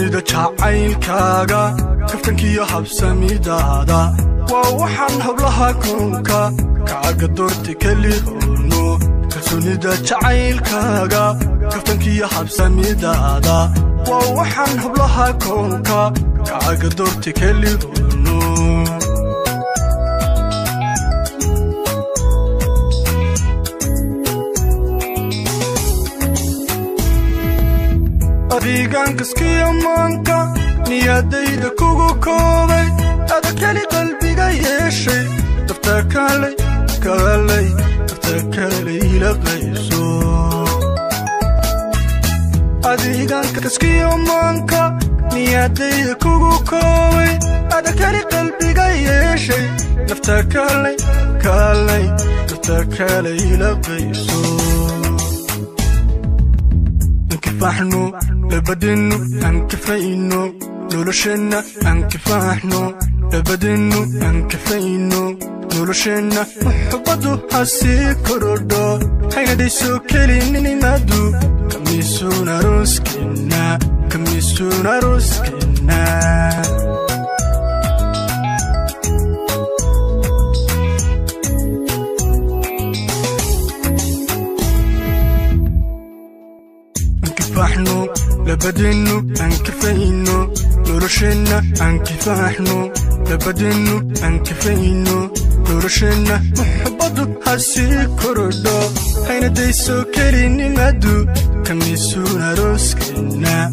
kalsoonida jacaylkaaga kaftankiyo habsamidaada waa waxaan hablaha koonka kaaga doortay kelihono kalsoonida jacaylkaaga kaftankiyo habsamidaada waa waxaan hablaha koonka kaaga doortay kelihono adigan kaskiyo maanka niyadayda kugu koobay ada keli qalbiga yeeshay dafta kale ila qayso adigan kaskiyo maanka niyadayda kugu koobay ada keli qalbiga yeeshay dafta kale ila qayso انكفاحنو لبدنو انكفاينو نولوشنا انكفاحنو لبدنو انكفاينو نولوشنا محبدو حسي كردو حين ديسو كليني مادو كميسونا روسكنا انكفاحنو لبدنو انكفاينو نورشنا انكفاحنو لبدنو انكفاينو نورشنا محبدو حسي كردو حين ديسو كليني مادو كميسونا روسكنا